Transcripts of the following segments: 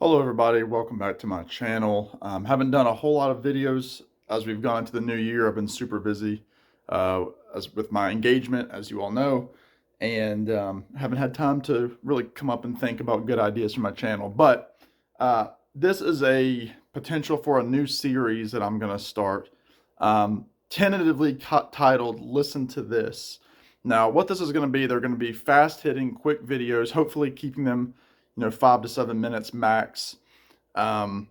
Hello everybody, welcome back to my channel. Haven't done a whole lot of videos as we've gone into the new year. I've been super busy as with my engagement, as you all know, and haven't had time to really come up and think about good ideas for my channel. But this is a potential for a new series that I'm going to start, tentatively titled Listen to This. Now, what this is going to be, they're going to be fast-hitting, quick videos, hopefully keeping them 5 to 7 minutes max. Um,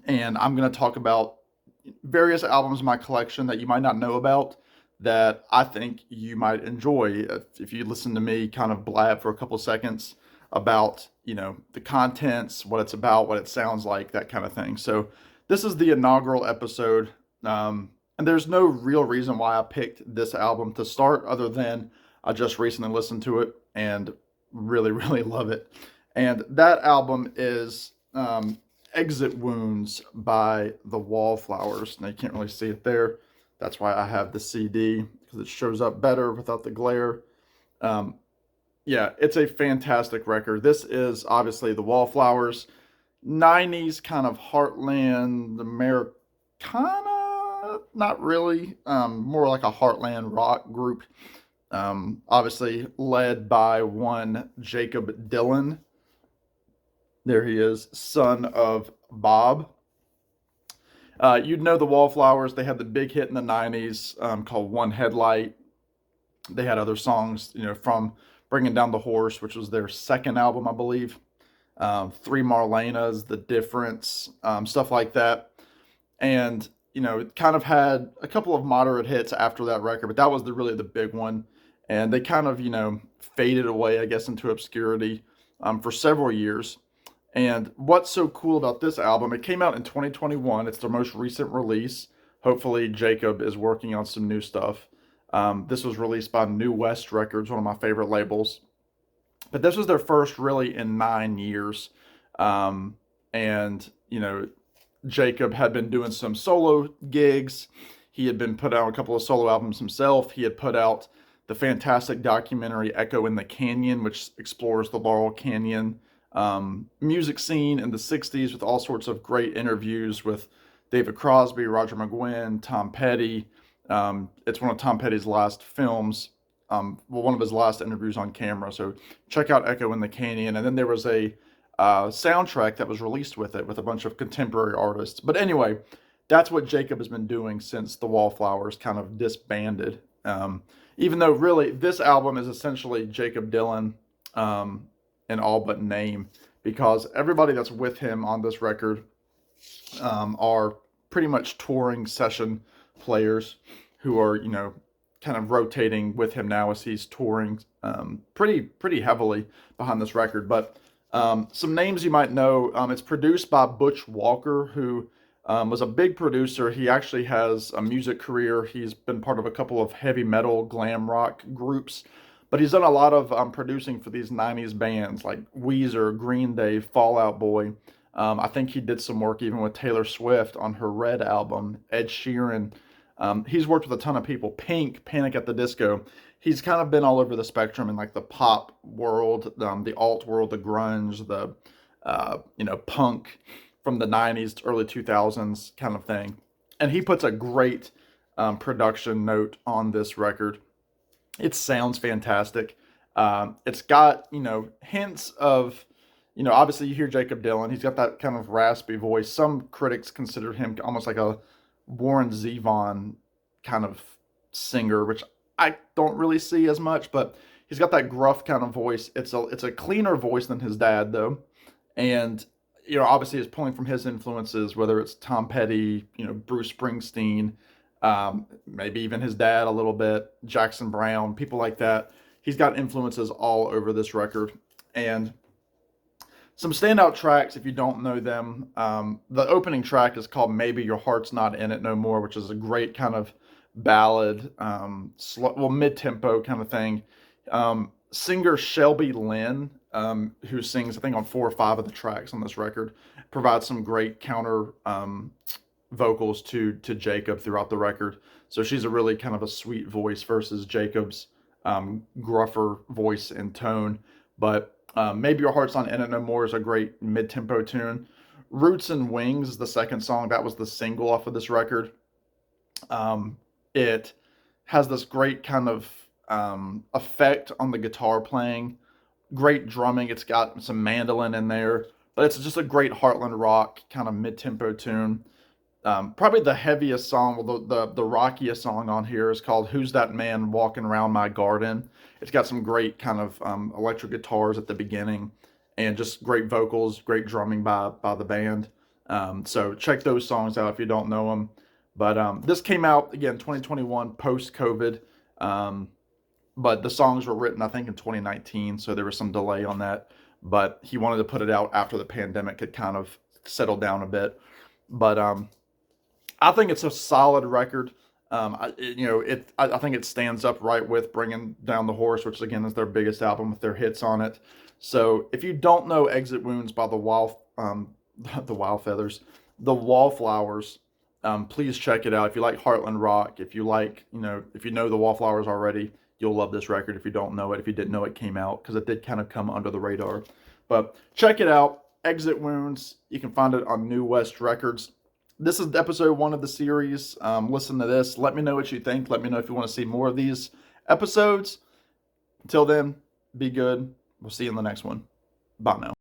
and I'm going to talk about various albums in my collection that you might not know about that I think you might enjoy if you listen to me kind of blab for a couple of seconds about, the contents, what it's about, what it sounds like, that kind of thing. So this is the inaugural episode. And there's no real reason why I picked this album to start other than I just recently listened to it and really, really love it. And that album is Exit Wounds by the Wallflowers. Now you can't really see it there. That's why I have the CD, because it shows up better without the glare. Yeah, it's a fantastic record. This is obviously the Wallflowers, 90s kind of heartland Americana, not really, more like a heartland rock group. Obviously led by one Jacob Dylan. There he is, son of Bob. You'd know the Wallflowers. They had the big hit in the 90s called One Headlight. They had other songs, from Bringing Down the Horse, which was their second album, I believe. Three Marlenas, The Difference, stuff like that. And, it kind of had a couple of moderate hits after that record, but that was really the big one. And they kind of, faded away, I guess, into obscurity for several years. And what's so cool about this album, it came out in 2021. It's their most recent release. Hopefully Jacob is working on some new stuff. This was released by New West Records, one of my favorite labels. But this was their first really in 9 years. And, Jacob had been doing some solo gigs. He had been put out a couple of solo albums himself. He had put out the fantastic documentary Echo in the Canyon, which explores the Laurel Canyon music scene in the 60s with all sorts of great interviews with David Crosby, Roger McGuinn, Tom Petty. It's one of Tom Petty's last films, one of his last interviews on camera. So check out Echo in the Canyon. And then there was a soundtrack that was released with it with a bunch of contemporary artists. But anyway, that's what Jacob has been doing since the Wallflowers kind of disbanded. Even though really this album is essentially Jacob Dylan, in all but name, because everybody that's with him on this record are pretty much touring session players who are, kind of rotating with him now as he's touring pretty heavily behind this record. But some names you might know, it's produced by Butch Walker, who was a big producer. He actually has a music career. He's been part of a couple of heavy metal glam rock groups. But he's done a lot of producing for these 90s bands like Weezer, Green Day, Fall Out Boy. I think he did some work even with Taylor Swift on her Red album, Ed Sheeran. He's worked with a ton of people. Pink, Panic at the Disco. He's kind of been all over the spectrum in like the pop world, the alt world, the grunge, the punk from the 90s to early 2000s kind of thing. And he puts a great production note on this record. It sounds fantastic. It's got, hints of, obviously you hear Jacob Dylan. He's got that kind of raspy voice. Some critics consider him almost like a Warren Zevon kind of singer, which I don't really see as much, but he's got that gruff kind of voice. It's a cleaner voice than his dad, though. And, obviously he's pulling from his influences, whether it's Tom Petty, Bruce Springsteen, maybe even his dad a little bit, Jackson Browne, people like that. He's got influences all over this record. And some standout tracks, if you don't know them, the opening track is called Maybe Your Heart's Not In It No More, which is a great kind of ballad, mid-tempo kind of thing. Singer Shelby Lynn, who sings, I think, on 4 or 5 of the tracks on this record, provides some great counter vocals to Jacob throughout the record. So she's a really kind of a sweet voice versus Jacob's gruffer voice and tone. But Maybe Your Heart's Not In It No More is a great mid-tempo tune. Roots and Wings is the second song. That was the single off of this record. It has this great kind of effect on the guitar playing, great drumming. It's got some mandolin in there, but it's just a great Heartland rock kind of mid-tempo tune. Probably the heaviest song, well, the rockiest song on here is called "Who's That Man Walking Around My Garden." It's got some great kind of electric guitars at the beginning, and just great vocals, great drumming by the band. So check those songs out if you don't know them. But this came out again 2021 post COVID. But the songs were written I think in 2019, so there was some delay on that. But he wanted to put it out after the pandemic had kind of settled down a bit. But I think it's a solid record. I think it stands up right with Bringing Down the Horse, which again is their biggest album with their hits on it. So if you don't know Exit Wounds by the the Wildfeathers, the Wallflowers, please check it out. If you like Heartland rock, if you like, if you know the Wallflowers already, you'll love this record. If you don't know it, if you didn't know it came out, because it did kind of come under the radar. But check it out. Exit Wounds. You can find it on New West Records. This is episode 1 of the series. Listen to this. Let me know what you think. Let me know if you want to see more of these episodes. Until then, be good. We'll see you in the next one. Bye now.